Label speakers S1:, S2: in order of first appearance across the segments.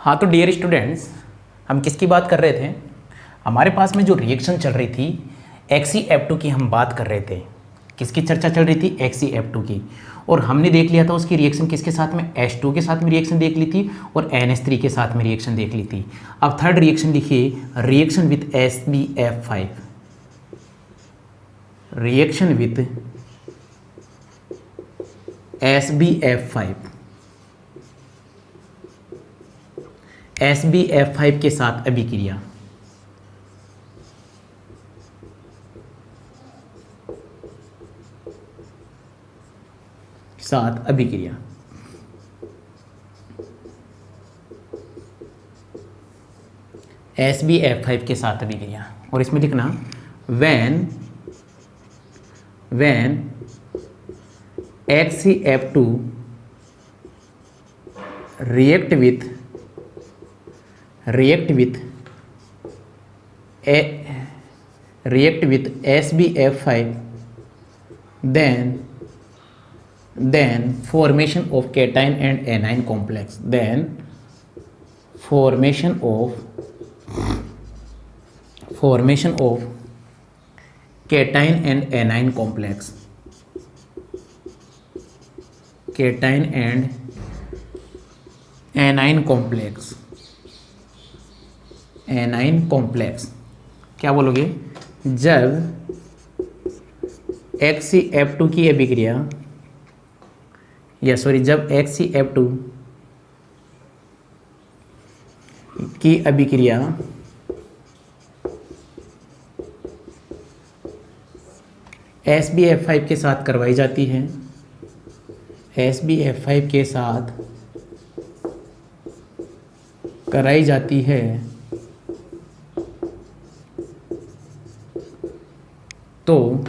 S1: हाँ, तो dear students, हम किसकी बात कर रहे थे? हमारे पास में जो रिएक्शन चल रही थी XeF2 की हम बात कर रहे थे। किसकी चर्चा चल रही थी? XeF2 की। और हमने देख लिया था उसकी रिएक्शन किसके साथ में? H2 के साथ में रिएक्शन देख ली थी और NH3 के साथ में रिएक्शन देख ली थी। अब थर्ड रिएक्शन लिखिए, reaction with SbF5। Reaction with SbF5। SbF5 के साथ अभिक्रिया। साथ अभिक्रिया। SbF5 के साथ अभिक्रिया। और इसमें लिखना when XeF2 react with SbF5, then formation of cation and anion complex. Then formation of cation and anion complex. Cation and anion complex. anion complex क्या बोलोगे? जब XeF2 की अभिक्रिया जब XeF2 की अभिक्रिया SbF5 के साथ करवाई जाती है, SbF5 के साथ कराई जाती है, तो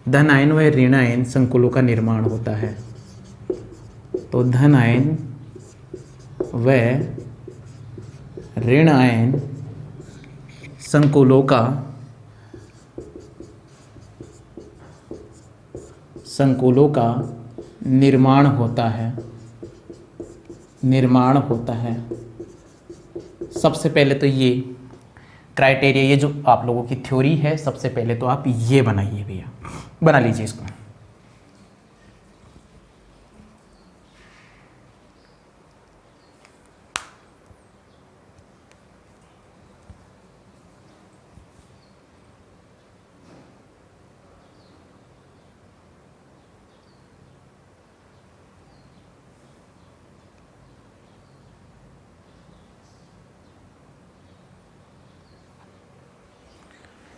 S1: धन आयन व ऋण आयन संकुलों का निर्माण होता है। तो धन आयन व ऋण आयन संकुलों का निर्माण होता है। सबसे पहले तो ये क्राइटेरिया, ये जो आप लोगों की थ्योरी है, सबसे पहले तो आप ये बनाइए भैया, बना लीजिए इसको।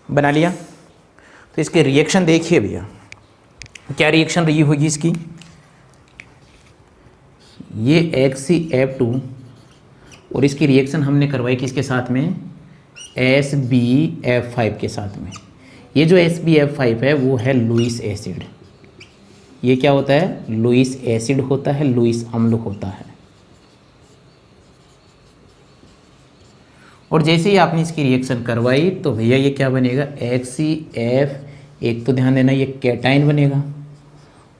S1: बना लिया? तो इसके रिएक्शन देखिए भैया, क्या रिएक्शन रही होगी इसकी। ये XeF2 और इसकी रिएक्शन हमने करवाई किसके साथ में? SbF5 के साथ में। ये जो SbF5 है वो है लुईस एसिड। ये क्या होता है? लुईस एसिड होता है, लुईस अम्ल होता है। और जैसे ही आपने इसकी रिएक्शन करवाई तो भैया ये क्या बनेगा? XeF, एक तो ध्यान देना ये कैटाइन बनेगा,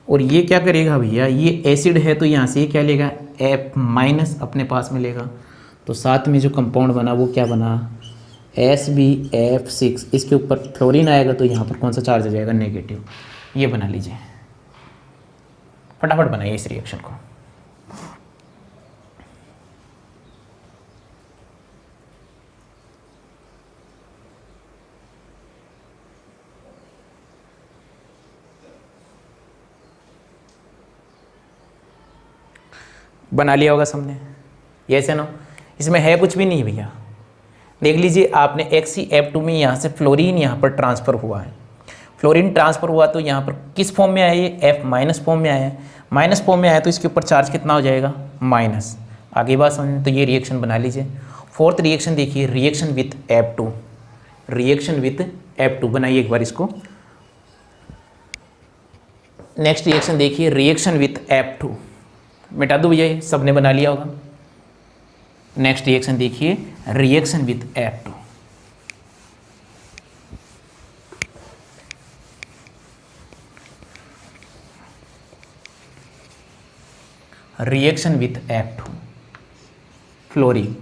S1: और ये क्या करेगा भैया? ये एसिड है तो यहाँ से ये क्या लेगा? F- अपने पास में लेगा। तो साथ में जो कंपाउंड बना वो क्या बना? SbF6। इसके ऊपर फ्लोरीन आएगा तो यहाँ पर कौन सा चार्ज आ जाएगा? नेगेटिव। ये बना लीजिए, फटाफट बनाइए इस रिएक्शन को। बना लिया होगा सबने? यस है ना? इसमें है कुछ भी नहीं भैया। देख लीजिए, आपने XeF2 में यहाँ से फ्लोरीन यहाँ पर ट्रांसफ़र हुआ है। फ्लोरीन ट्रांसफ़र हुआ तो यहाँ पर किस फॉर्म में आया? ये F- फॉर्म में आया है। माइनस फॉर्म में आया तो इसके ऊपर चार्ज कितना हो जाएगा? माइनस। आगे बात समझ। तो ये रिएक्शन बना लीजिए। फोर्थ रिएक्शन देखिए, reaction with F2। Reaction with F2 बनाइए एक बार इसको। नेक्स्ट रिएक्शन देखिए, रिएक्शन विथ F2। मिटा दो भैया, ये सबने बना लिया होगा। नेक्स्ट रिएक्शन देखिए, reaction with F2। Reaction with F2। Fluorine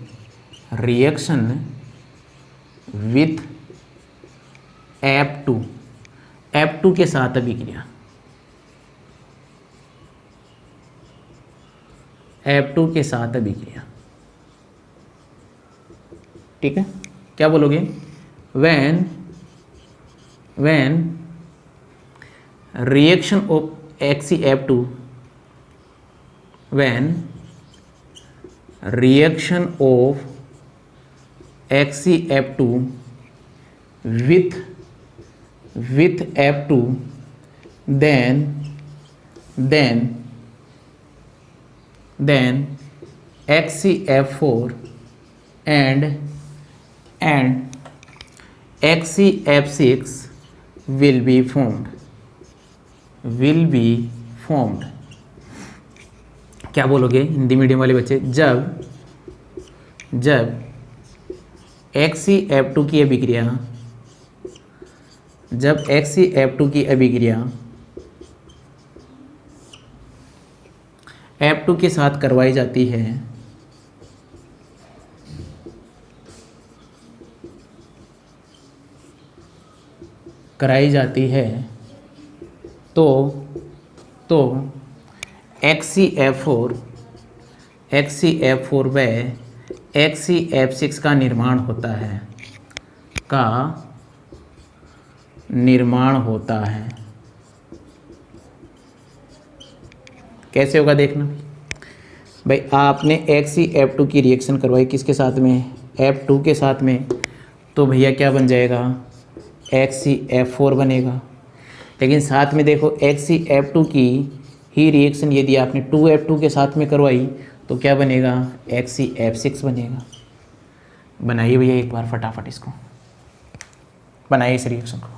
S1: reaction with F2 के साथ अभिक्रिया, F2 के साथ अभिक्रिया, ठीक है। क्या बोलोगे? When reaction of HCF2, when reaction of HCF2 with F2, then HCF4 and HCF6 will be formed. क्या बोलोगे हिंदी मीडियम वाले बच्चे? जब HCF2 की अभिक्रिया, जब HCF2 की अभिक्रिया F2 के साथ करवाई जाती है, तो HCF4 व HCF6 का निर्माण होता है, कैसे होगा देखना भाई। आपने HCF2 की रिएक्शन करवाई किसके साथ में? F2 के साथ में, तो भैया क्या बन जाएगा? HCF4 बनेगा। लेकिन साथ में देखो HCF2 की ही रिएक्शन यदि आपने 2F2 के साथ में करवाई तो क्या बनेगा? HCF6 बनेगा। बनाइए भैया एक बार फटाफट इसको, बनाइए इस रिएक्शन को।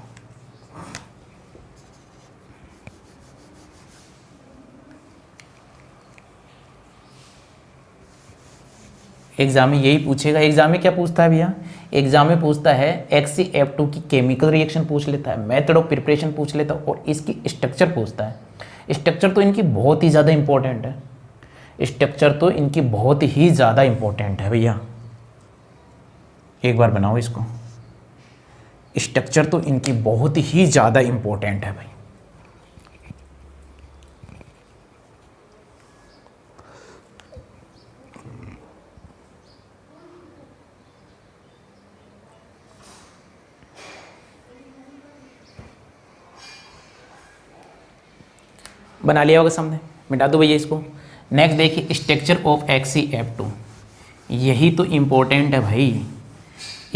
S1: एग्जाम में यही पूछेगा। एग्जाम में क्या पूछता है भैया? एग्जाम में पूछता है HCF2 की केमिकल रिएक्शन पूछ लेता है, मेथड ऑफ प्रिपरेशन पूछ लेता है और इसकी स्ट्रक्चर पूछता है। स्ट्रक्चर तो इनकी बहुत ही ज़्यादा इंपॉर्टेंट है, भैया। एक बार बनाओ इसको। स्ट्रक्चर तो इनकी बहुत ही ज़्यादा इंपॉर्टेंट है भाई। बना लिया होगा सामने, मिटा दो भैया इसको। नेक्स्ट देखिए स्ट्रक्चर ऑफ HCF2, यही तो इम्पोर्टेंट है भाई।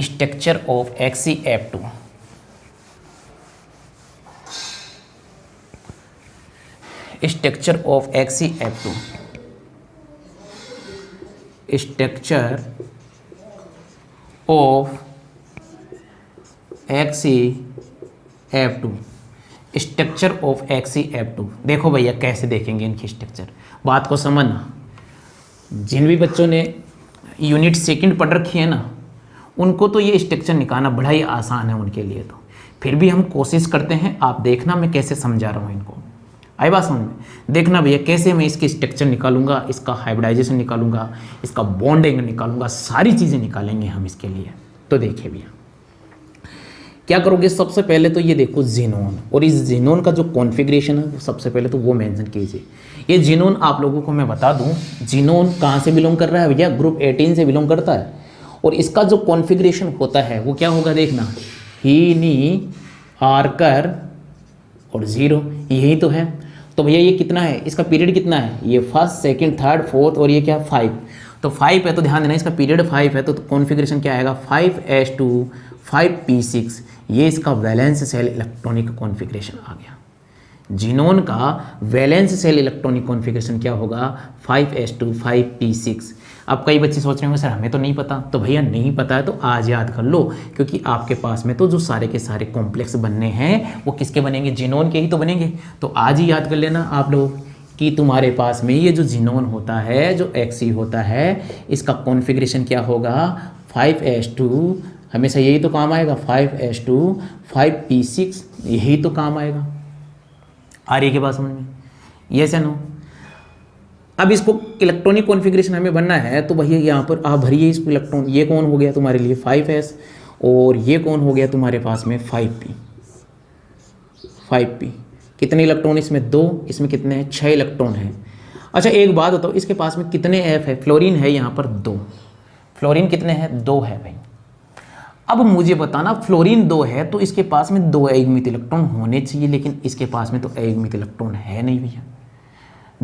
S1: Structure of HCF2, structure of HCF2, structure of HCF2, structure of HCF2। देखो भैया कैसे देखेंगे इनकी स्ट्रक्चर, बात को समझना। जिन भी बच्चों ने यूनिट सेकंड पढ़ रखी है ना, उनको तो ये स्ट्रक्चर निकालना बड़ा ही आसान है उनके लिए। तो फिर भी हम कोशिश करते हैं, आप देखना मैं कैसे समझा रहा हूँ इनको। आई बात समझ में? देखना भैया कैसे मैं इसकी स्ट्रक्चर निकालूंगा, इसका हाइब्रिडाइजेशन निकालूंगा, इसका बॉन्डिंग निकालूंगा, सारी चीज़ें निकालेंगे हम इसके लिए। तो देखिए भैया क्या करोगे, सबसे पहले तो ये देखो जीनोन, और इस जीनोन का जो कॉन्फ़िगरेशन है सबसे पहले तो वो मेंशन कीजिए। ये जीनोन आप लोगों को मैं बता दूं, जीनोन कहाँ से बिलोंग कर रहा है भैया? ग्रुप 18 से बिलोंग करता है। और इसका जो कॉन्फ़िगरेशन होता है वो क्या होगा देखना, ही नी आर्कर और 0, यही तो है। तो भैया ये कितना है, इसका पीरियड कितना है? ये फर्स्ट, सेकंड, थर्ड, फोर्थ और ये क्या 5। तो 5 है तो ध्यान देना इसका पीरियड 5 है, तो कॉन्फ़िगरेशन क्या आएगा? 5s2 5p6। ये इसका वैलेंस सेल इलेक्ट्रॉनिक कॉन्फ़िगरेशन आ गया। जीनोन का वैलेंस सेल इलेक्ट्रॉनिक कॉन्फ़िगरेशन क्या होगा? 5s2 5p6। अब कई बच्चे सोच रहे होंगे सर हमें तो नहीं पता। तो भैया नहीं पता है तो आज याद कर लो, क्योंकि आपके पास में तो जो सारे के सारे कॉम्प्लेक्स बनने हैं वो किसके बनेंगे? जीनोन के ही तो बनेंगे। तो आज ही याद कर लेना आप लोग कि तुम्हारे पास में ये जो जीनोन होता है, जो XC होता है, इसका कॉन्फ़िगरेशन क्या होगा? 5s2, हमेशा यही तो काम आएगा, 5s2 5p6, यही तो काम आएगा। आ रही है के बात समझ में? यस या नो? अब इसको इलेक्ट्रॉनिक कॉन्फ़िगरेशन हमें बनना है तो भैया यहाँ पर आप भरिए इसको इलेक्ट्रॉन। ये कौन हो गया तुम्हारे लिए 5s और ये कौन हो गया तुम्हारे पास में 5p। 5p कितने इलेक्ट्रॉन इसमें 2, इसमें कितने हैं 6 इलेक्ट्रॉन हैं। अच्छा एक बात बताओ, इसके पास में कितने f है? फ्लोरीन है यहाँ पर 2। फ्लोरीन कितने हैं? 2 है भाई। अब मुझे बताना फ्लोरीन 2 है तो इसके पास में 2 अयुग्मित इलेक्ट्रॉन होने चाहिए, लेकिन इसके पास में तो अयुग्मित इलेक्ट्रॉन है नहीं भैया।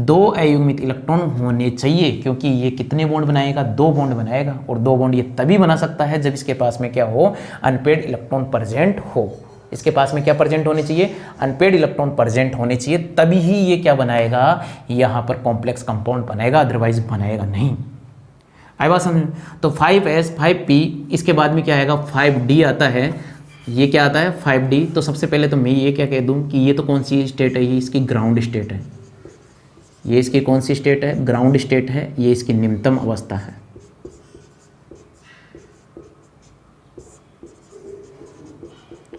S1: 2 अयुग्मित इलेक्ट्रॉन होने चाहिए क्योंकि ये कितने बॉन्ड बनाएगा? 2 बॉन्ड बनाएगा। और 2 बॉन्ड ये तभी बना सकता है जब इसके पास में क्या हो? अनपेड इलेक्ट्रॉन प्रेजेंट हो। इसके पास में क्या प्रेजेंट होने चाहिए? अनपेड इलेक्ट्रॉन प्रेजेंट होने चाहिए, तभी ही ये क्या बनाएगा? यहाँ पर कॉम्प्लेक्स कंपाउंड बनाएगा, अदरवाइज बनाएगा नहीं। आई बात समझ? तो 5s 5p, इसके बाद में क्या आएगा? 5d आता है। ये क्या आता है? 5d। तो सबसे पहले तो मैं ये क्या कह दूं कि ये तो कौन सी स्टेट है? ये इसकी ग्राउंड स्टेट है। ये इसकी कौन सी स्टेट है? ग्राउंड स्टेट है। ये इसकी निम्नतम अवस्था है।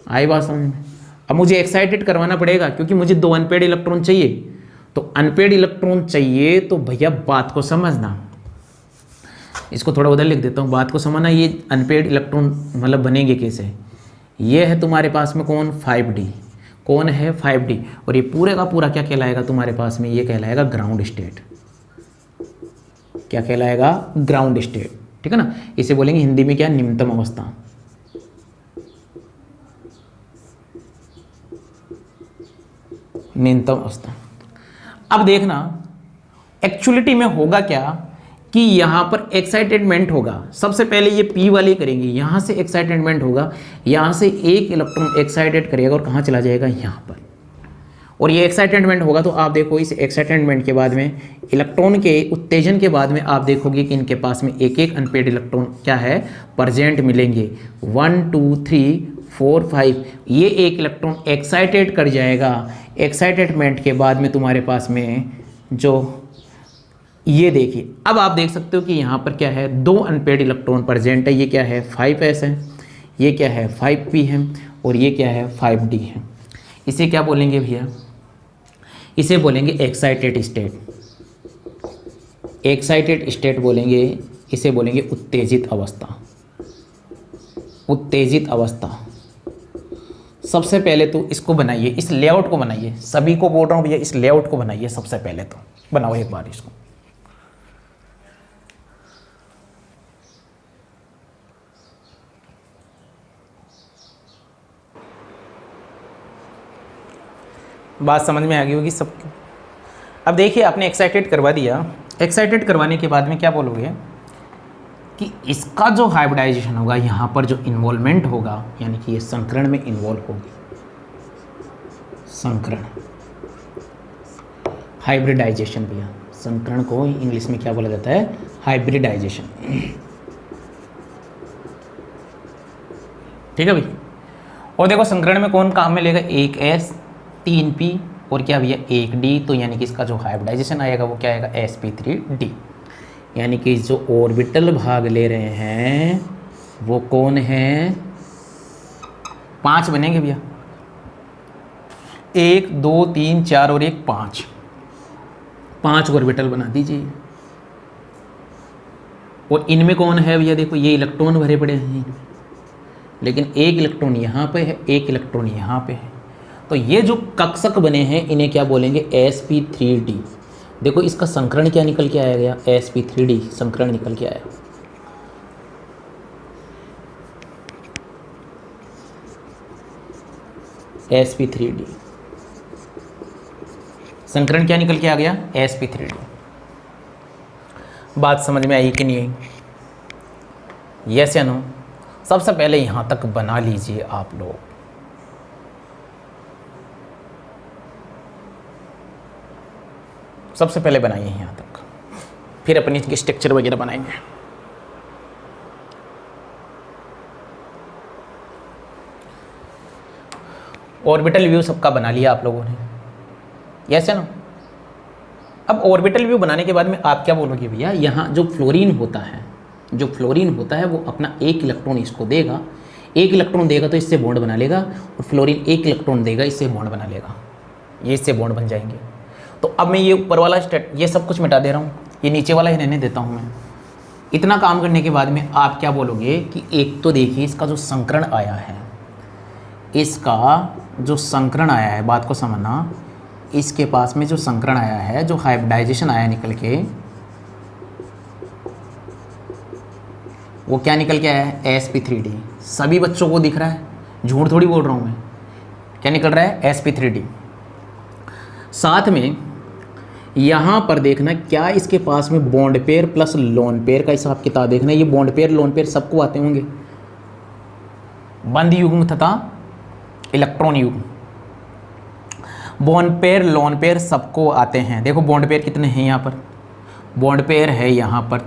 S1: आई बात समझ में? अब मुझे एक्साइटेड करवाना पड़ेगा क्योंकि मुझे 2 अनपेड इलेक्ट्रॉन चाहिए। तो अनपेड इलेक्ट्रॉन चाहिए तो भैया बात को समझना, इसको थोड़ा उधर लिख देता हूँ, बात को समझना। ये अनपेड इलेक्ट्रॉन मतलब बनेंगे कैसे? ये है तुम्हारे पास में कौन? 5d। कौन है? 5d। और ये पूरे का पूरा क्या कहलाएगा तुम्हारे पास में? ये कहलाएगा ग्राउंड स्टेट। क्या कहलाएगा? Ground state. ठीक है ना? इसे बोलेंगे हिंदी में क्या? निम्नतम अवस्था। निम्नतम अवस्था। अब देखना एक्चुअलिटी में होगा क्या कि यहाँ पर एक्साइटेडमेंट होगा। सबसे पहले ये p वाले करेंगे, यहाँ से एक्साइटेडमेंट होगा, यहाँ से एक इलेक्ट्रॉन एक्साइटेड करेगा और कहाँ चला जाएगा? यहाँ पर। और ये एक्साइटेडमेंट होगा तो आप देखो इस एक्साइटेडमेंट के बाद में इलेक्ट्रॉन के उत्तेजन के बाद में आप देखोगे कि इनके पास में एक एक अनपेड इलेक्ट्रॉन क्या है? प्रेजेंट मिलेंगे। 1 2 3 4 5। ये एक इलेक्ट्रॉन एक्साइटेड कर जाएगा। एक्साइटेडमेंट के बाद में तुम्हारे पास में जो ये देखिए, अब आप देख सकते हो कि यहाँ पर क्या है? 2 अनपेड इलेक्ट्रॉन प्रेजेंट है। ये क्या है? 5s है। ये क्या है? 5p है। और ये क्या है? 5d है। इसे क्या बोलेंगे भैया? इसे बोलेंगे एक्साइटेड स्टेट। एक्साइटेड स्टेट बोलेंगे, इसे बोलेंगे उत्तेजित अवस्था। उत्तेजित अवस्था। सबसे पहले तो इसको बनाइए, इस लेआउट को बनाइए। सभी को बोल रहा हूँ भैया, इस लेआउट को बनाइए। सबसे पहले तो बनाओ एक बार इसको। बात समझ में आ गई होगी सबको। अब देखिए आपने एक्साइटेड करवा दिया। एक्साइटेड करवाने के बाद में क्या बोलोगे कि इसका जो हाइब्रिडाइजेशन होगा, यहाँ पर जो इन्वॉल्वमेंट होगा, यानी कि ये संकरण में इन्वॉल्व होगी। संकरण, हाइब्रिडाइजेशन भैया। संकरण को इंग्लिश में क्या बोला जाता है? हाइब्रिडाइजेशन। ठीक है भाई। और देखो संकरण में कौन काम में लेगा? 1s 3p और क्या भैया? 1d। तो यानी कि इसका जो हाइब्रिडाइजेशन आएगा वो क्या आएगा? sp3d। यानी कि जो ऑर्बिटल भाग ले रहे हैं वो कौन है? 5 बनेंगे भैया। 1 2 3 4 और 1 5। 5 ऑर्बिटल बना दीजिए। और इनमें कौन है भैया? देखो ये इलेक्ट्रॉन भरे पड़े हैं, लेकिन एक इलेक्ट्रॉन यहाँ पे है, एक इलेक्ट्रॉन यहाँ पे है। तो ये जो कक्षक बने हैं इन्हें क्या बोलेंगे? sp3d। देखो इसका संकरण क्या निकल के आया गया? sp3d संकरण निकल के आया। sp3d संकरण क्या निकल के आ गया? sp3d। बात समझ में आई कि नहीं आई? यस या नो? सबसे पहले यहाँ तक बना लीजिए आप लोग। सबसे पहले बनाइए यहाँ तक, फिर अपनी इसकी स्ट्रक्चर वगैरह बनाएंगे। ऑर्बिटल व्यू सबका बना लिया आप लोगों ने, यस है ना? अब ऑर्बिटल व्यू बनाने के बाद में आप क्या बोलोगे भैया? यहाँ जो फ्लोरीन होता है, जो फ्लोरीन होता है वो अपना एक इलेक्ट्रॉन इसको देगा। एक इलेक्ट्रॉन देगा तो इससे बॉन्ड बना लेगा, और फ्लोरीन एक इलेक्ट्रॉन देगा, इससे बॉन्ड बना लेगा। ये इससे बॉन्ड बन जाएंगे। तो अब मैं ये ऊपर वाला ये सब कुछ मिटा दे रहा हूँ, ये नीचे वाला ही रहने देता हूँ मैं। इतना काम करने के बाद में आप क्या बोलोगे कि एक तो देखिए इसका जो संकरण आया है, इसका जो संकरण आया है, बात को समझना, इसके पास में जो संकरण आया है, जो हाइब्रिडाइजेशन आया निकल के, वो क्या निकल के आया है, sp3d। सभी बच्चों को दिख रहा है, झूठ थोड़ी बोल रहा हूँ मैं। क्या निकल रहा है, sp3d। साथ में यहाँ पर देखना क्या इसके पास में bond pair plus lone pair का हिसाब किताब देखना। ये बॉन्ड पेयर लोन पेयर सबको आते होंगे, बंद युग्म तथा इलेक्ट्रॉन युग्म, बॉन्ड पेयर लोन पेयर सबको आते हैं। देखो बॉन्ड पेयर कितने हैं यहाँ पर, बॉन्ड पेयर है यहाँ पर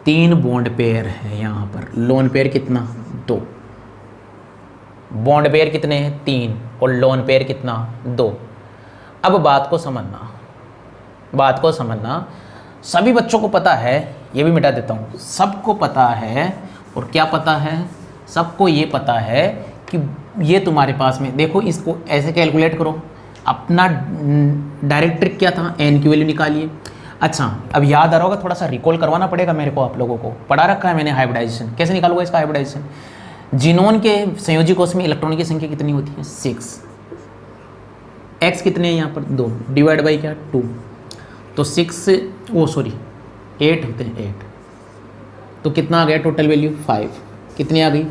S1: 3 बॉन्ड पेयर है यहाँ पर, लोन पेयर कितना 2, बॉन्ड पेयर कितने हैं 3 और लोन पेयर कितना 2। अब बात को समझना, सभी बच्चों को पता है, ये भी मिटा देता हूँ, सबको पता है। और क्या पता है, सबको ये पता है कि ये तुम्हारे पास में, देखो इसको ऐसे कैलकुलेट करो, अपना डायरेक्ट ट्रिक क्या था, एन की वैल्यू निकालिए। अच्छा अब याद आ रहा होगा, थोड़ा सा रिकॉल करवाना पड़ेगा मेरे को, आप लोगों को पढ़ा रखा है मैंने हाइब्रिडाइजेशन। कैसे निकालूंगा इसका हाइब्रिडाइजेशन, जिनोन के संयोजी कोष में इलेक्ट्रॉन की संख्या कितनी होती है 6, एक्स कितने हैं यहाँ पर 2, डिवाइड बाई क्या 2, तो 8 होते हैं 8, तो कितना आ गया टोटल वैल्यू 5, कितनी आ गई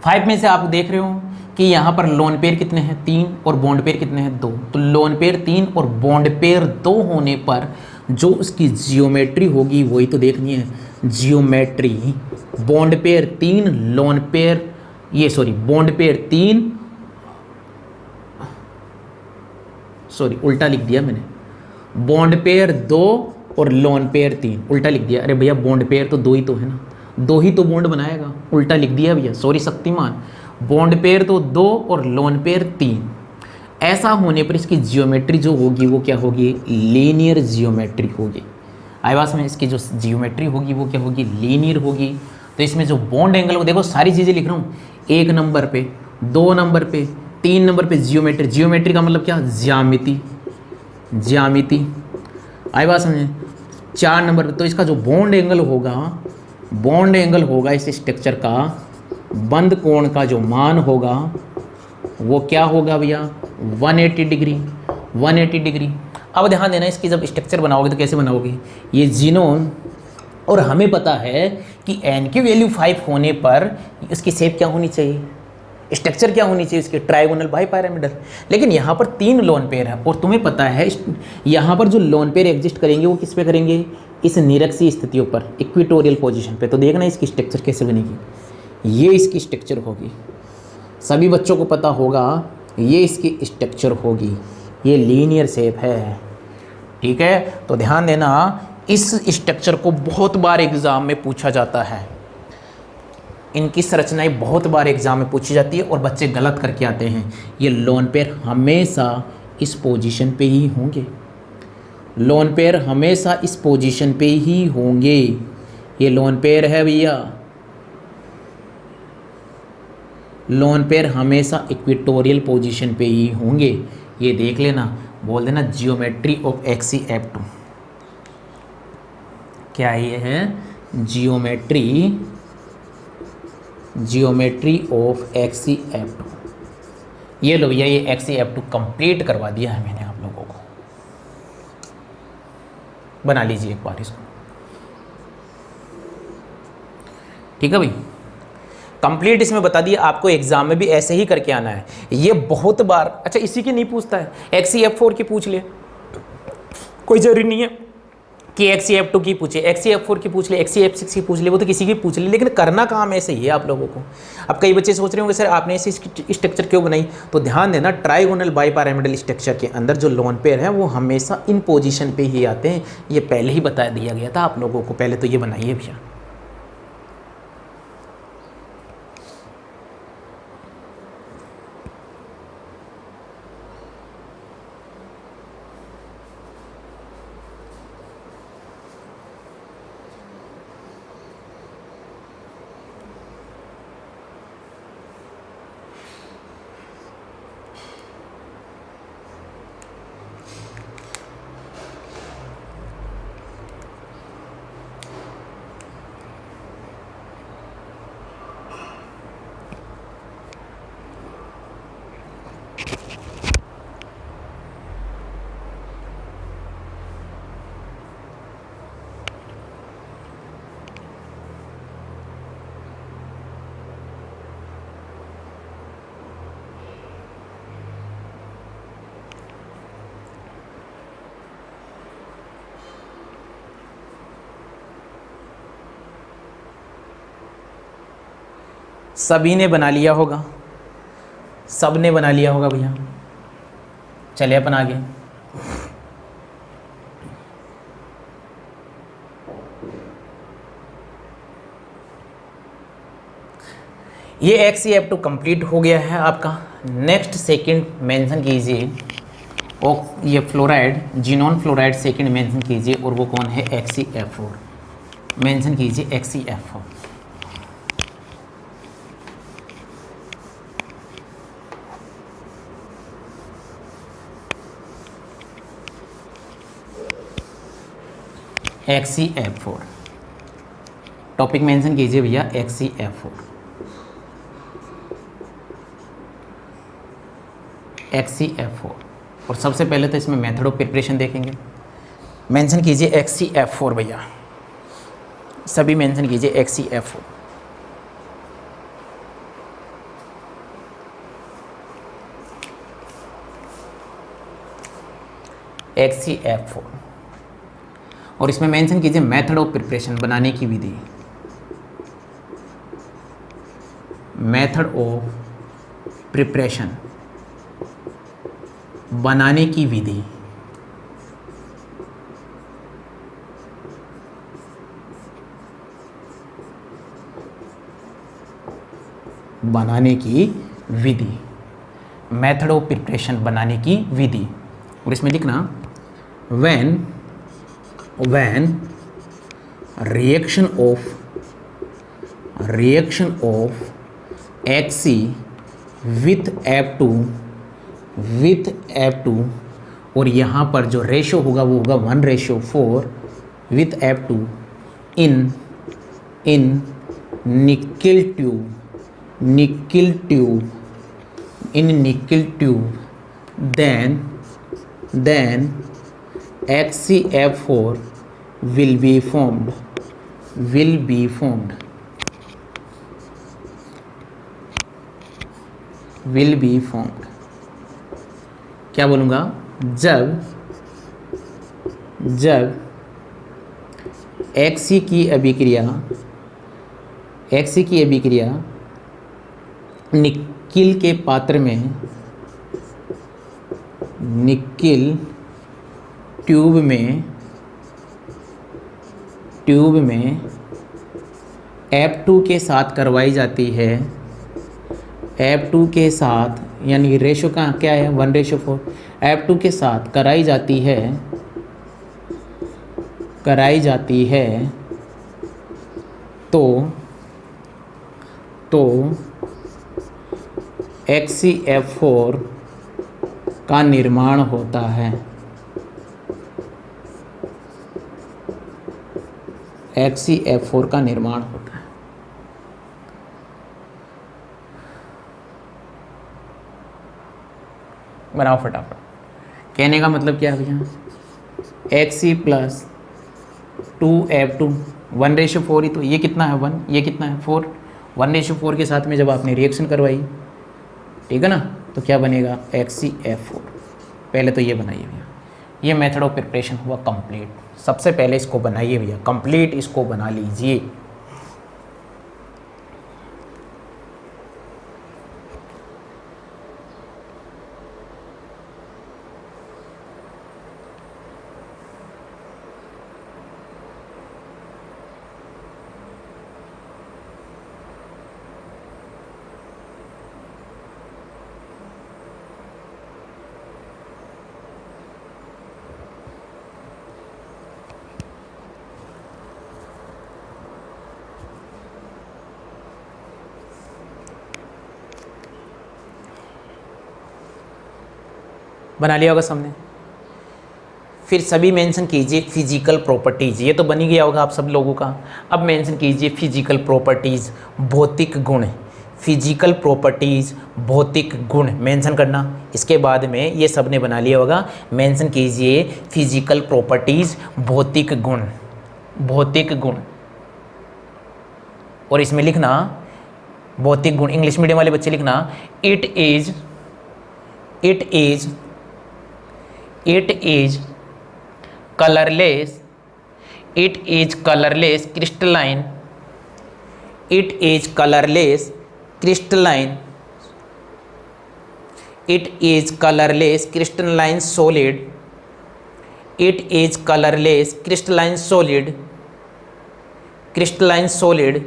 S1: 5 में से आप देख रहे हो कि यहाँ पर लोन पेयर कितने हैं 3 और बॉन्ड पेयर कितने हैं 2, तो लोन पेयर 3 और बॉन्ड पेयर 2 होने पर जो उसकी जियोमेट्री होगी वही तो देखनी है। Geometry bond pair 3 lone pair bond pair 3 उल्टा लिख दिया मैंने, बॉन्ड पेयर 2 और लोन पेयर 3 उल्टा लिख दिया। अरे भैया बॉन्ड पेयर तो 2 ही तो है ना, 2 ही तो बॉन्ड बनाएगा, उल्टा लिख दिया भैया, सॉरी शक्तिमान। बॉन्ड पेयर तो 2 और लोन पेयर 3। ऐसा होने पर इसकी जियोमेट्री जो होगी वो क्या होगी, लीनियर जियोमेट्री होगी। आवास में इसकी जो जियोमेट्री होगी वो क्या होगी, लीनियर होगी। तो इसमें जो बॉन्ड एंगल को देखो, सारी चीज़ें लिख रहा हूँ, 1 नंबर पे, 2 नंबर पे, 3 नंबर पे जियोमेट्री का मतलब क्या, ज्यामिति आई बात समझे। 4 नंबर पे तो इसका जो बॉन्ड एंगल होगा इस स्ट्रक्चर का, बंद कोण का जो मान होगा वो क्या होगा भैया 180 डिग्री। अब ध्यान देना, इसकी जब स्ट्रक्चर बनाओगे तो कैसे बनाओगे, ये जीनोम, और हमें पता है कि एन की वैल्यू 5 होने पर इसकी शेप क्या होनी चाहिए, स्ट्रक्चर क्या होनी चाहिए इसके, ट्राइगोनल बाइपिरामिडल। लेकिन यहाँ पर 3 लोन पेयर है और तुम्हें पता है यहाँ पर जो लोन पेयर एग्जिस्ट करेंगे वो किस पे करेंगे, इस निरक्षीय स्थितियों पर, इक्वेटोरियल पोजीशन पे। तो देखना इसकी स्ट्रक्चर कैसे बनेगी, ये इसकी स्ट्रक्चर होगी, सभी बच्चों को पता होगा ये इसकी स्ट्रक्चर होगी, ये लीनियर शेप है, ठीक है। तो ध्यान देना, इस स्ट्रक्चर को बहुत बार एग्जाम में पूछा जाता है, इनकी संरचनाएं बहुत बार एग्जाम में पूछी जाती है और बच्चे गलत करके आते हैं। ये लोन पेयर हमेशा इस पोजीशन पे ही होंगे, लोन पेयर हमेशा इस पोजीशन पे ही होंगे। ये लोन पेयर है भैया, लोन पेयर हमेशा इक्वेटोरियल पोजीशन पे ही होंगे, ये देख लेना। बोल देना जियोमेट्री ऑफ XeF2, क्या ये है, जियोमेट्री ऑफ XeF2। ये लो भैया, ये XeF2 कंप्लीट करवा दिया है मैंने आप लोगों को, बना लीजिए एक बार इसको, ठीक है भाई, कंप्लीट इसमें बता दिया। आपको एग्जाम में भी ऐसे ही करके आना है, ये बहुत बार। अच्छा इसी की नहीं पूछता है, XeF4 की पूछ ले, कोई जरूरी नहीं है कि XeF2 की पूछे, XeF4 की पूछ ले, XeF6 की पूछ ले, वो तो किसी की पूछ ले, लेकिन करना काम ऐसे ही है आप लोगों को। अब कई बच्चे सोच रहे होंगे सर आपने ऐसी स्ट्रक्चर क्यों बनाई, तो ध्यान देना, ट्राइगोनल बाइपिरामिडल स्ट्रक्चर के अंदर जो लोन पेयर है वो हमेशा इन पोजीशन पे ही आते हैं, ये पहले ही बता दिया गया था आप लोगों को, पहले तो ये बनाइए भैया। सभी ने बना लिया होगा, सब ने बना लिया होगा भैया। चलिए अपन आगे। ये XeF2 कंप्लीट हो गया है आपका। नेक्स्ट सेकंड मेंशन कीजिए, और ये fluoride, xenon fluoride second mention कीजिए, और वो कौन है? XeF4 मेंशन कीजिए, XeF4। XeF4 टॉपिक मेंशन कीजिए भैया, XeF4। XeF4। और सबसे पहले तो इसमें मेथड ऑफ प्रिपरेशन देखेंगे। मेंशन कीजिए XeF4 भैया, सभी मेंशन कीजिए XeF4। XeF4। और इसमें मेंशन कीजिए मेथड ऑफ प्रिपरेशन, बनाने की विधि। मेथड ऑफ प्रिपरेशन, बनाने की विधि। बनाने की विधि, मेथड ऑफ प्रिपरेशन, बनाने की विधि। और इसमें लिखना when reaction of Xe with F2 और यहाँ पर जो रेशो होगा वो होगा 1:4 with F2 in nickel tube, then XeF4 will be formed। क्या बोलूँगा? जब Xe की अभिक्रिया निकिल के पात्र में, निकिल ट्यूब में F2 के साथ करवाई जाती है, F2 के साथ, यानी रेशो का क्या है? 1:4। F2 के साथ कराई जाती है तो XeF4 का निर्माण होता है। XeF4 का निर्माण होता है। बनाओ फटाफट। कहने का मतलब क्या है भैया? Xe प्लस 2F2 1:4 ही तो, ये कितना है 1, ये कितना है 4। 1:4 के साथ में जब आपने रिएक्शन करवाई, ठीक है ना, तो क्या बनेगा? XeF4। पहले तो ये बनाइए भैया, ये मेथड ऑफ प्रिपरेशन हुआ कंप्लीट। सबसे पहले इसको बनाइए भैया, कंप्लीट इसको बना लीजिए। बना लिया होगा सबने। फिर सभी मेंशन कीजिए फिजिकल प्रॉपर्टीज़। ये तो बन ही गया होगा आप सब लोगों का। अब मेंशन कीजिए फिजिकल प्रॉपर्टीज़, भौतिक गुण। फिजिकल प्रॉपर्टीज़, भौतिक गुण मेंशन करना। इसके बाद में ये सब ने बना लिया होगा। मेंशन कीजिए फिजिकल प्रॉपर्टीज़, भौतिक गुण, भौतिक गुण। और इसमें लिखना भौतिक गुण, इंग्लिश मीडियम वाले बच्चे लिखना it is colourless, crystalline, it is colourless crystalline, it is colorless crystalline solid, it is colorless crystalline solid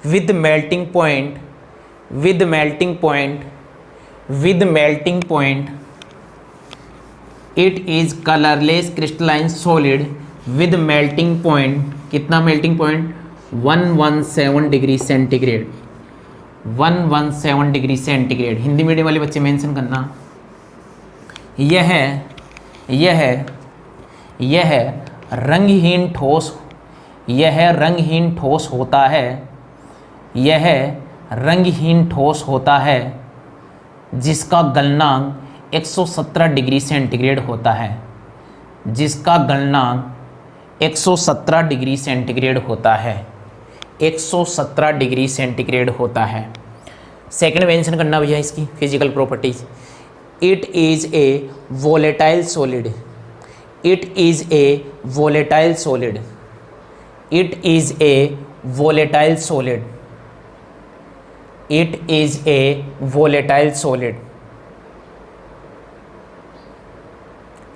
S1: with melting point, with melting point, with melting point, it is colorless crystalline solid with melting point, कितना melting point, 117 degree centigrade, 117 degree centigrade. Hindi medium वाले बच्चे mention करना। यह रंगहीन ठोस, यह रंगहीन ठोस होता है, यह रंगहीन ठोस होता है जिसका गलनांक 117 डिग्री सेंटीग्रेड होता है, जिसका गलनांक 117 डिग्री सेंटीग्रेड होता है, 117 डिग्री सेंटीग्रेड होता है। सेकंड मेंशन करना भैया इसकी physical properties. It is a volatile solid, it is a volatile solid, it is a volatile solid, it is a volatile solid.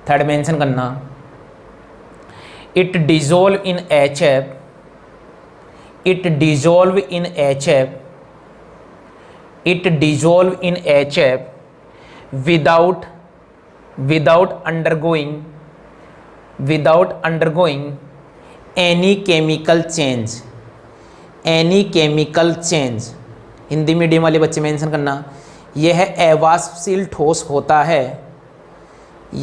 S1: Third mention करना, it dissolve in HF, it dissolve in HF, it dissolve in HF without undergoing any chemical change, any chemical change। Hindi medium वाले बच्चे mention करना। यह अवाष्पशील ठोस होता है,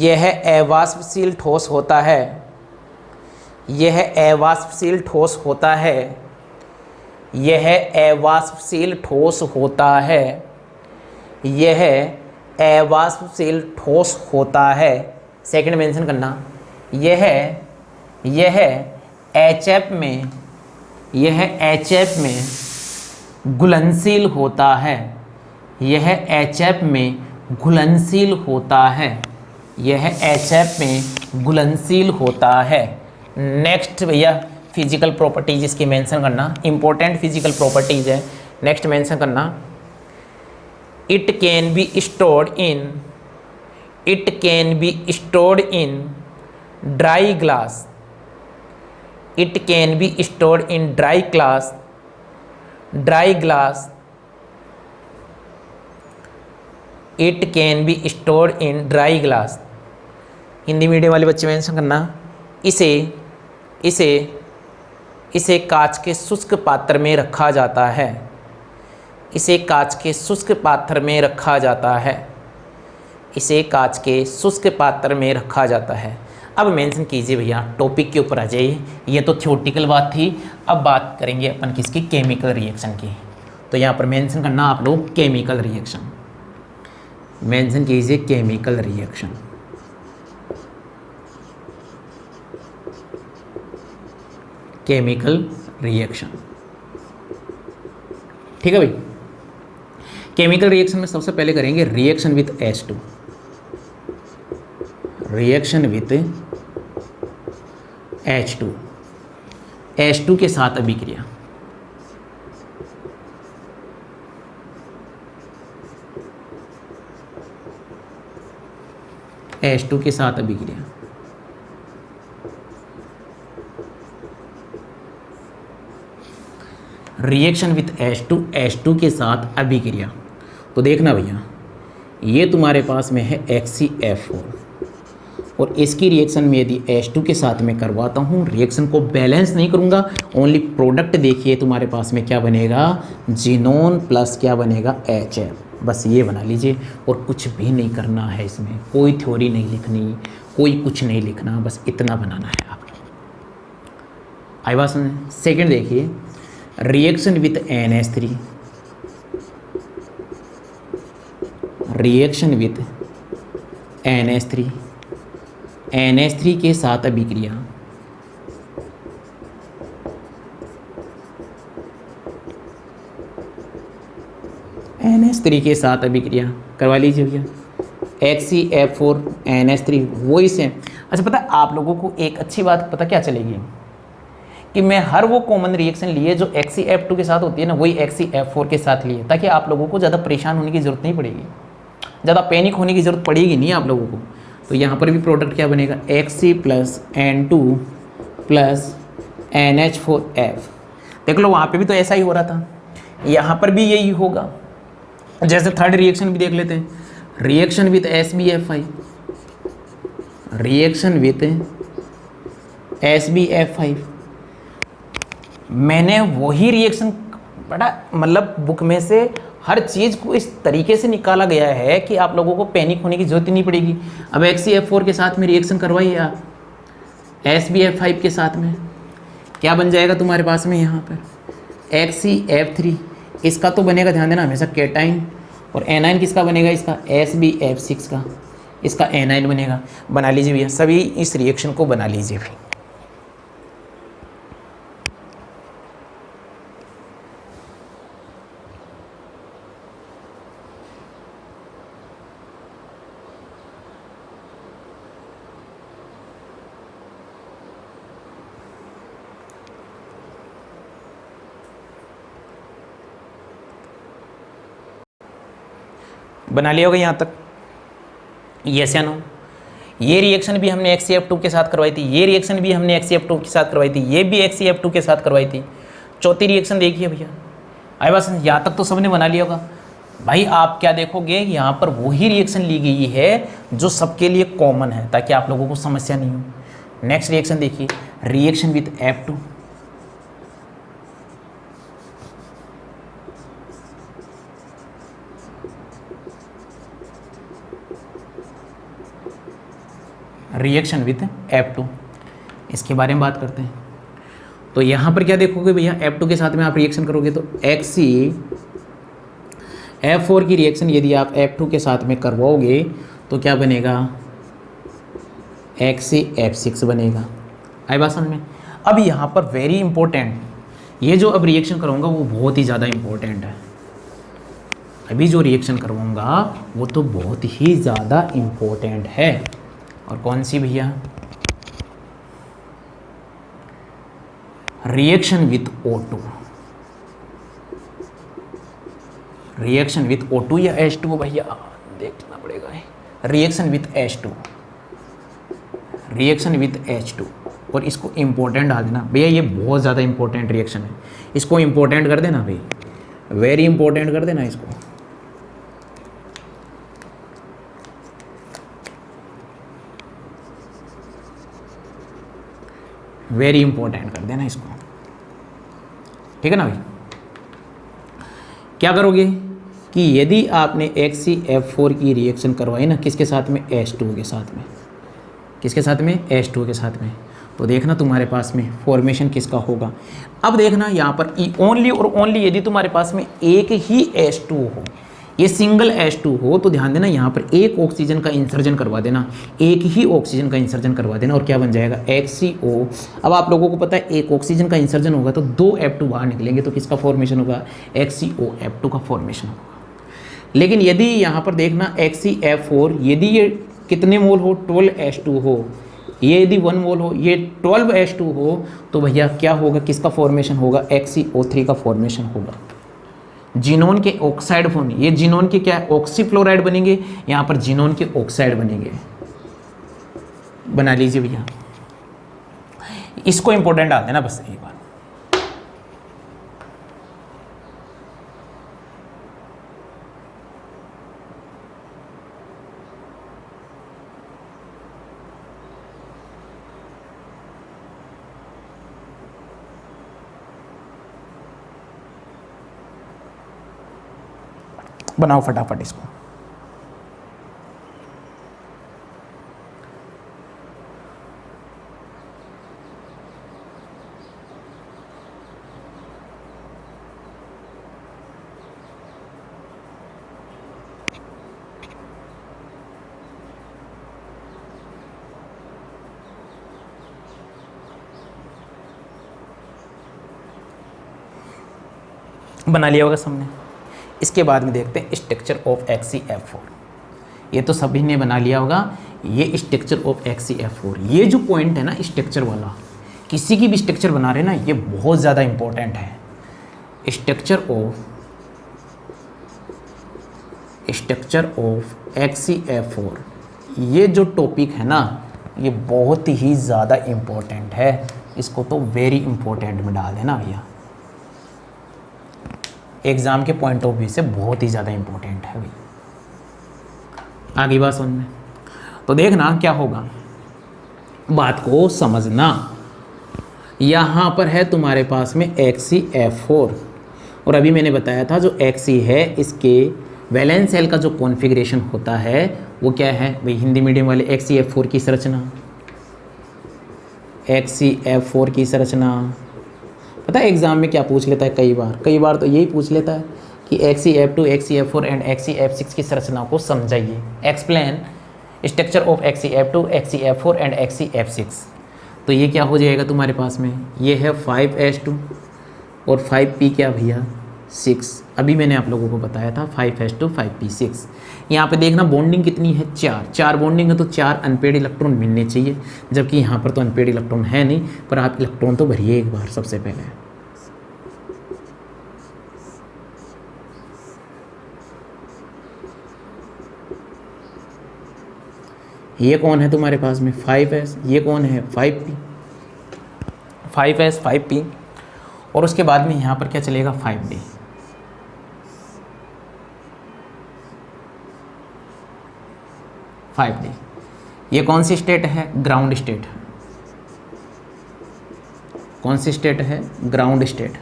S1: यह अवाष्पशील ठोस होता है, यह अवाष्पशील ठोस होता है, यह अवाष्पशील ठोस होता है, यह अवाष्पशील ठोस होता है। सेकंड मेंशन करना, यह HF में, यह HF में घुलनशील होता है, यह HF में घुलनशील होता है, यह HF में घुलनशील होता है। नेक्स्ट भैया फिजिकल प्रॉपर्टीज इसकी मेंशन करना, इंपॉर्टेंट फिजिकल प्रॉपर्टीज है। नेक्स्ट मेंशन करना, it can be stored in, it can be stored in dry glass, it can be stored in dry glass, dry glass, it can be stored in dry glass. Hindi medium वाले बच्चे mention करना, इसे कांच के शुष्क पात्र में रखा जाता है, इसे कांच के शुष्क पात्र में रखा जाता है, इसे कांच के शुष्क पात्र में रखा जाता है। अब मेंशन कीजिए भैया, टॉपिक के ऊपर आ जाइए। ये तो थ्योरेटिकल बात थी, अब बात करेंगे अपन किसकी, केमिकल रिएक्शन की। तो यहाँ पर मेंशन करना आप लोग केमिकल रिएक्शन, मेंशन कीजिए केमिकल रिएक्शन। केमिकल रिएक्शन, ठीक है भाई। केमिकल रिएक्शन में सबसे पहले करेंगे reaction with H2, reaction with H2, H2 के साथ अभिक्रिया, H2 के साथ अभिक्रिया। रिएक्शन विथ H2, H2 के साथ अभिक्रिया। तो देखना भैया, ये तुम्हारे पास में है HCF4 और इसकी रिएक्शन में यदि H2 के साथ में करवाता हूँ, रिएक्शन को बैलेंस नहीं करूँगा, ओनली प्रोडक्ट देखिए तुम्हारे पास में क्या बनेगा, जिनोन प्लस क्या बनेगा, HF। बस ये बना लीजिए और कुछ भी नहीं करना है, इसमें कोई थ्योरी नहीं लिखनी, कोई कुछ नहीं लिखना, बस इतना बनाना है आपको। आई बात समझ। सेकेंड देखिए, reaction with NH3, reaction with NH3, NH3 के साथ अभिक्रिया, NH3 के साथ अभिक्रिया करवा लीजिए भैया। HCF4 NH3 वही से। अच्छा, पता है आप लोगों को एक अच्छी बात पता क्या चलेगी कि मैं हर वो कॉमन रिएक्शन लिए जो XeF2 के साथ होती है ना, वही XeF4 के साथ लिए, ताकि आप लोगों को ज़्यादा परेशान होने की ज़रूरत नहीं पड़ेगी, ज़्यादा पैनिक होने की ज़रूरत पड़ेगी नहीं आप लोगों को। तो यहाँ पर भी प्रोडक्ट क्या बनेगा, Xe + N2 + NH4F। देख लो वहाँ पे भी तो ऐसा ही हो रहा था, यहाँ पर भी यही होगा। जैसे थर्ड रिएक्शन भी देख लेते हैं, reaction with SbF5, reaction with SbF5। मैंने वही रिएक्शन बड़ा मतलब बुक में से हर चीज़ को इस तरीके से निकाला गया है कि आप लोगों को पैनिक होने की जरूरत ही नहीं पड़ेगी। अब XeF4 के साथ में रिएक्शन करवाइए आप SbF5 के साथ में, क्या बन जाएगा तुम्हारे पास में यहाँ पर XeF3। इसका तो बनेगा, ध्यान देना हमेशा, कैटाइन। और एनाइन किसका बनेगा, इसका SbF6 का, इसका एनाइन बनेगा। बना लीजिए भैया, सभी इस रिएक्शन को बना लीजिए फिर। बना लिया होगा यहाँ तक, यस या नो। ये रिएक्शन भी हमने XeF2 के साथ करवाई थी, ये रिएक्शन भी हमने XeF2 के साथ करवाई थी, ये भी XeF2 के साथ करवाई थी। चौथी रिएक्शन देखिए भैया, आई बस यहाँ तक तो सबने बना लिया होगा। भाई आप क्या देखोगे, यहाँ पर वही रिएक्शन ली गई है जो सबके लिए कॉमन है, ताकि आप लोगों को समस्या नहीं हो। नेक्स्ट रिएक्शन देखिए, reaction with F2, reaction with F2, इसके बारे में बात करते हैं। तो यहाँ पर क्या देखोगे भैया, F2 के साथ में आप रिएक्शन करोगे तो XeF4 की रिएक्शन यदि आप F2 के साथ में करवाओगे तो क्या बनेगा, XeF6 बनेगा। आई बात समझ में। अब यहाँ पर वेरी इंपॉर्टेंट, ये जो अब रिएक्शन करवाऊंगा वो बहुत ही ज़्यादा इंपॉर्टेंट है। अभी जो रिएक्शन करवाऊंगा वो तो बहुत ही ज़्यादा इंपॉर्टेंट है। और कौन सी भैया, reaction with O2, reaction with O2 या H2 भैया देखना पड़ेगा। Reaction with H2, reaction with H2। और इसको इंपॉर्टेंट डाल देना भैया, ये बहुत ज़्यादा इंपॉर्टेंट रिएक्शन है, इसको इंपॉर्टेंट कर देना भाई, वेरी इंपॉर्टेंट कर देना इसको। वेरी इंपॉर्टेंट कर देना इसको, ठीक है ना भाई। क्या करोगे कि यदि आपने XeF4 की रिएक्शन करवाई ना, किसके साथ में, H2 के साथ में, किसके साथ में, H2 के साथ में, तो देखना तुम्हारे पास में फॉर्मेशन किसका होगा। अब देखना यहाँ पर ओनली और ओनली यदि तुम्हारे पास में एक ही H2 हो, ये सिंगल H2 हो, तो ध्यान देना यहाँ पर एक ऑक्सीजन का इंसर्जन करवा देना, एक ही ऑक्सीजन का इंसर्जन करवा देना, और क्या बन जाएगा, XeO। अब आप लोगों को पता है एक ऑक्सीजन का इंसर्जन होगा तो 2 F2 बाहर निकलेंगे, तो किसका फॉर्मेशन होगा, XeOF2 का फॉर्मेशन होगा। लेकिन यदि यहाँ पर देखना XeF4, यदि ये कितने मोल हो, 12H2 हो, ये यदि 1 मोल हो, ये 12H2 हो, तो भैया क्या होगा, किसका फॉर्मेशन होगा, XeO3 का फॉर्मेशन होगा। जीनोन के ऑक्साइड फॉर्म, ये जीनोन के क्या ऑक्सीफ्लोराइड बनेंगे, यहाँ पर जीनोन के ऑक्साइड बनेंगे। बना लीजिए भैया, इसको इंपॉर्टेंट डाल देना बस एक बार। बनाओ फटाफट इसको। बना लिया होगा सबने। इसके बाद में देखते हैं स्ट्रक्चर ऑफ XeF4। ये तो सभी ने बना लिया होगा, ये स्ट्रक्चर ऑफ XeF4। ये जो पॉइंट है ना स्ट्रक्चर वाला, किसी की भी स्ट्रक्चर बना रहे ना, ये बहुत ज़्यादा इंपॉर्टेंट है। स्ट्रक्चर ऑफ HCl4, ये जो टॉपिक है ना, ये बहुत ही ज़्यादा इम्पोर्टेंट है। इसको तो वेरी इंपॉर्टेंट में डाल देना भैया, एग्ज़ाम के पॉइंट ऑफ व्यू से बहुत ही ज़्यादा इम्पोर्टेंट है भाई। आगे बात सुनने, तो देखना क्या होगा, बात को समझना। यहाँ पर है तुम्हारे पास में HCl4, और अभी मैंने बताया था जो Xe है, इसके वैलेंस शेल का जो कॉन्फ़िगरेशन होता है वो क्या है भाई, हिंदी मीडियम वाले HCl4 की संरचना, HCl4 की संरचना पता है एग्ज़ाम में क्या पूछ लेता है, कई बार तो यही पूछ लेता है कि HCl2, HCl4 एंड HCl6 की संरचना को समझाइए, explain structure of HCl2, HCl4 and HCl6। तो ये क्या हो जाएगा तुम्हारे पास में, ये है 5s2 और 5p क्या भैया 6। अभी मैंने आप लोगों को बताया था 5s2 5p6। यहाँ पे देखना बॉन्डिंग कितनी है, 4 बॉन्डिंग है, तो 4 अनपेड इलेक्ट्रॉन मिलने चाहिए, जबकि यहाँ पर तो अनपेड इलेक्ट्रॉन है नहीं, पर आप इलेक्ट्रॉन तो भरिए एक बार सबसे पहले। ये कौन है तुम्हारे पास में 5s, ये कौन है 5p, 5s 5p, और उसके बाद में यहाँ पर क्या चलेगा 5d। ये कौन सी स्टेट है, ग्राउंड स्टेट। कौन सी स्टेट है, ग्राउंड स्टेट।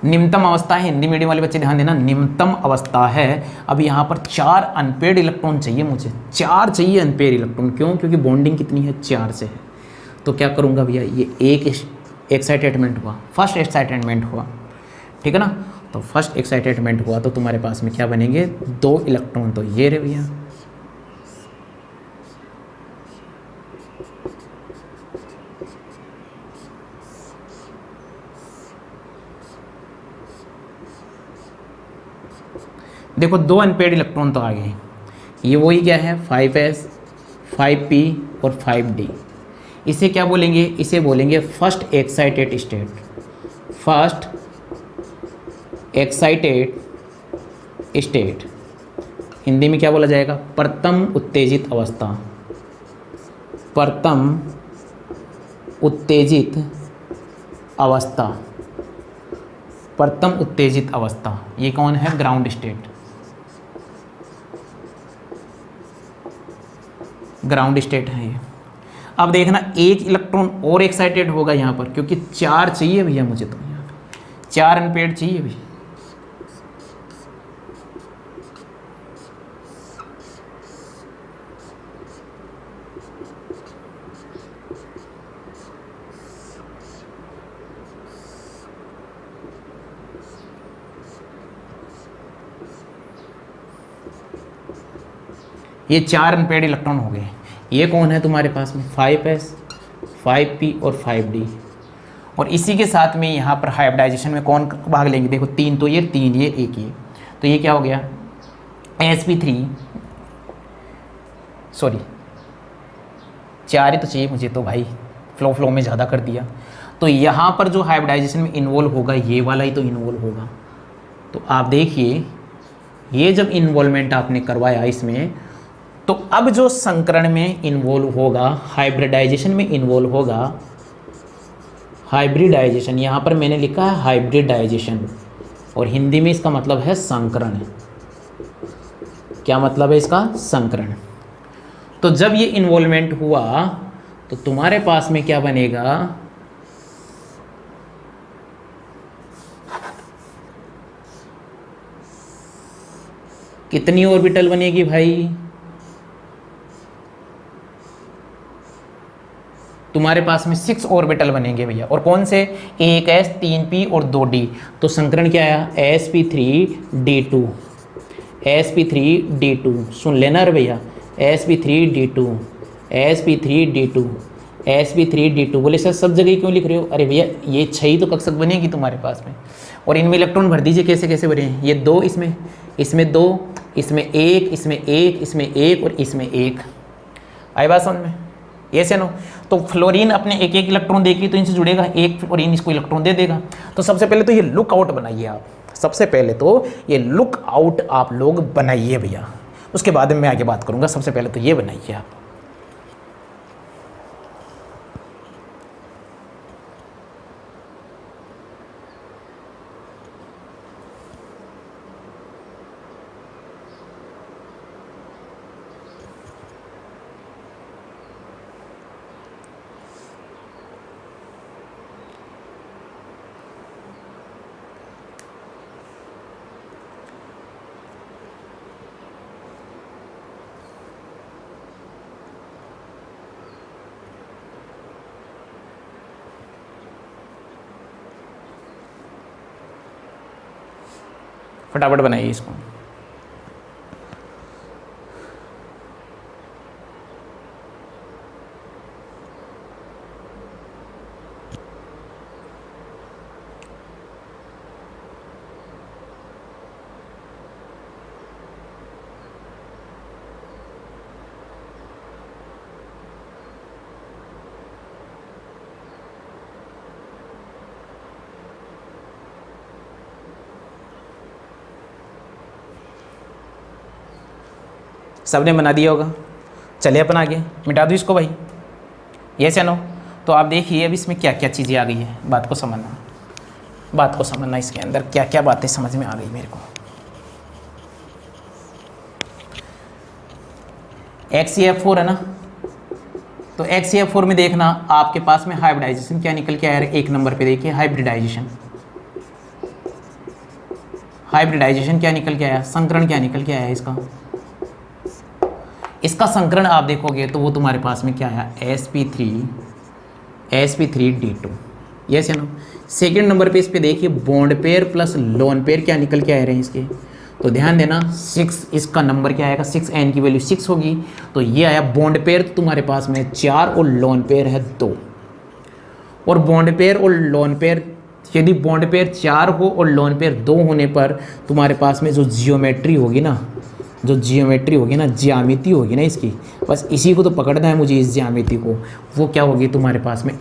S1: निम्नतम अवस्था है, हिंदी मीडियम वाले बच्चे ध्यान देना, निम्नतम अवस्था है। अब यहाँ पर 4 अनपेड इलेक्ट्रॉन चाहिए मुझे, 4 चाहिए अनपेड इलेक्ट्रॉन। क्यों? क्योंकि बॉन्डिंग कितनी है, 4 से है। तो क्या करूँगा भैया, ये एक एक्साइटेडमेंट हुआ, फर्स्ट एक्साइटेडमेंट हुआ, ठीक है ना। तो फर्स्ट एक्साइटेडमेंट हुआ तो तुम्हारे पास में क्या बनेंगे, 2 इलेक्ट्रॉन। तो ये रहे भैया, देखो 2 अनपेड इलेक्ट्रॉन तो आ गए। ये वही क्या है 5s 5p और 5d। इसे क्या बोलेंगे, इसे बोलेंगे first excited state. First excited state Hindi में क्या बोला जाएगा, प्रथम उत्तेजित अवस्था। प्रथम उत्तेजित अवस्था, प्रथम उत्तेजित अवस्था। ये कौन है, ग्राउंड स्टेट। ग्राउंड स्टेट है ये। अब देखना एक इलेक्ट्रॉन और एक्साइटेड होगा यहाँ पर, क्योंकि 4 चाहिए भैया मुझे, तो यहाँ पर 4 अनपेड चाहिए भैया। ये 4 अनपेड इलेक्ट्रॉन हो गए। ये कौन है तुम्हारे पास में, 5s 5p और 5d। और इसी के साथ में यहाँ पर हाइब्रिडाइजेशन में कौन भाग लेंगे, देखो 3 तो ये 3, ये 1 ये, तो ये क्या हो गया sp3, सॉरी 4 ही तो चाहिए मुझे तो भाई, फ्लो में ज़्यादा कर दिया। तो यहाँ पर जो हाइब्रिडाइजेशन में इन्वॉल्व होगा ये वाला ही तो इन्वॉल्व होगा। तो आप देखिए ये जब इन्वॉल्वमेंट आपने करवाया इसमें, तो अब जो संकरण में इन्वॉल्व होगा, हाइब्रिडाइजेशन में इन्वॉल्व होगा, हाइब्रिडाइजेशन यहाँ पर मैंने लिखा है हाइब्रिडाइजेशन, और हिंदी में इसका मतलब है संकरण। क्या मतलब है इसका, संकरण। तो जब ये इन्वॉल्वमेंट हुआ तो तुम्हारे पास में क्या बनेगा, कितनी ऑर्बिटल बनेगी भाई, तुम्हारे पास में 6 ऑर्बिटल बनेंगे भैया। और कौन से, 1s 3p और 2d। तो संकरण क्या आया, sp3d2, sp3d2, सुन लेना रे भैया, sp3d2, sp3d2, sp3d2। बोले सर सब जगह क्यों लिख रहे हो, अरे भैया ये 6 ही तो कक्षक बनेगी तुम्हारे पास में, और इनमें इलेक्ट्रॉन भर दीजिए कैसे कैसे भरे हैं। ये 2 इसमें 2, इसमें 1, इसमें 1, इसमें 1 और इसमें 1। आई बात समझ में। यस या नो। तो फ्लोरीन अपने एक एक इलेक्ट्रॉन देगी तो इनसे जुड़ेगा, एक फ्लोरीन इसको इलेक्ट्रॉन दे देगा। तो सबसे पहले तो ये लुक आउट बनाइए आप, सबसे पहले तो ये लुक आउट आप लोग बनाइए भैया, उसके बाद में मैं आगे बात करूंगा। सबसे पहले तो ये बनाइए आप। फटाफट बनाइए इसको। सबने बना दिया होगा। चलिए अपन आगे, मिटा दूँ इसको भाई, यस या नो। तो आप देखिए अब इसमें क्या क्या चीज़ें आ गई है, बात को समझना, बात को समझना, इसके अंदर क्या क्या बातें समझ में आ गई मेरे को। HCF4 है ना, तो HCF4 में देखना आपके पास में हाइब्रिडाइजेशन क्या निकल के आया है। एक नंबर पे देखिए हाइब्रिडाइजेशन, हाइब्रिडाइजेशन क्या निकल के आया, संकरण क्या निकल के आया है इसका। इसका संकरण आप देखोगे तो वो तुम्हारे पास में क्या है, sp3d2, यस या नो। सेकेंड नंबर पे इस पे देखिए bond pair plus lone pair क्या निकल के आ रहे हैं इसके। तो ध्यान देना 6, इसका नंबर क्या आएगा, 6n की वैल्यू 6 होगी। तो ये आया बॉन्ड पेयर, तो तुम्हारे पास में 4 और लोन पेयर है 2। और बॉन्ड पेयर और लोन पेयर, यदि बॉन्ड पेयर 4 हो और लोन पेयर 2 होने पर तुम्हारे पास में जो जियोमेट्री होगी ना, जो जियोमेट्री होगी ना, ज्यामिति होगी ना इसकी, बस इसी को तो पकड़ना है मुझे, इस ज्यामिति को। वो क्या होगी तुम्हारे पास में,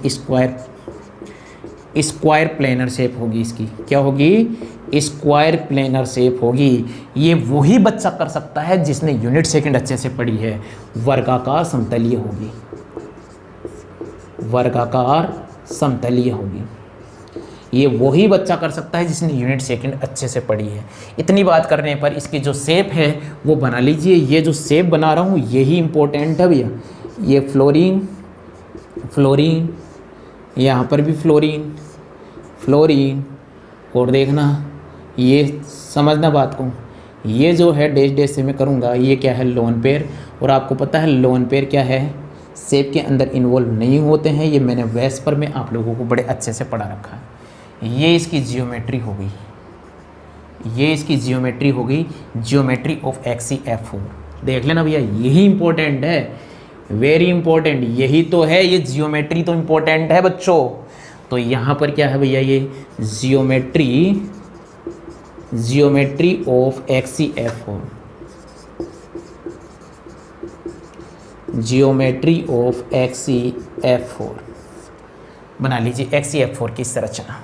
S1: स्क्वायर प्लेनर शेप होगी इसकी। क्या होगी, स्क्वायर प्लेनर शेप होगी। ये वही बच्चा कर सकता है जिसने यूनिट सेकंड अच्छे से पढ़ी है। वर्गाकार समतलीय होगी, वर्गाकार समतलीय होगी। ये वही बच्चा कर सकता है जिसने यूनिट सेकंड अच्छे से पढ़ी है। इतनी बात करने पर इसकी जो शेप है वो बना लीजिए। ये जो शेप बना रहा हूँ यही इम्पोर्टेंट है भैया। ये फ्लोरीन, फ्लोरीन, यहाँ पर भी फ्लोरीन, फ्लोरीन, और देखना ये समझना बात को, ये जो है डैश डैश से मैं करूँगा, ये क्या है, लोन पेयर। और आपको पता है लोन पेयर क्या है, शेप के अंदर इन्वॉल्व नहीं होते हैं। ये मैंने वेस्पर में आप लोगों को बड़े अच्छे से पढ़ा रखा है। ये इसकी जियोमेट्री हो गई, ये इसकी जियोमेट्री हो गई, जियोमेट्री ऑफ HCF4। देख लेना भैया, यही इंपॉर्टेंट है, वेरी इंपॉर्टेंट, यही तो है। ये जियोमेट्री तो इंपॉर्टेंट है बच्चों। तो यहाँ पर क्या है भैया, ये geometry, geometry of HCF4, geometry of HCF4 बना लीजिए। HCF4 की संरचना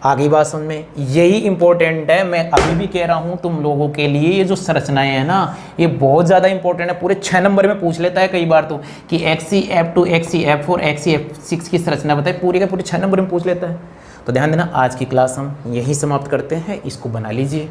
S1: आगे बात समझ में, यही इंपॉर्टेंट है। मैं अभी भी कह रहा हूँ तुम लोगों के लिए, ये जो संरचनाएं हैं ना ये बहुत ज़्यादा इंपॉर्टेंट है। पूरे 6 नंबर में पूछ लेता है कई बार तो कि HCF2, HCF4, HCF6 की संरचना बताए, पूरे के पूरे 6 नंबर में पूछ लेता है। तो ध्यान देना, आज की क्लास हम यही समाप्त करते हैं। इसको बना लीजिए।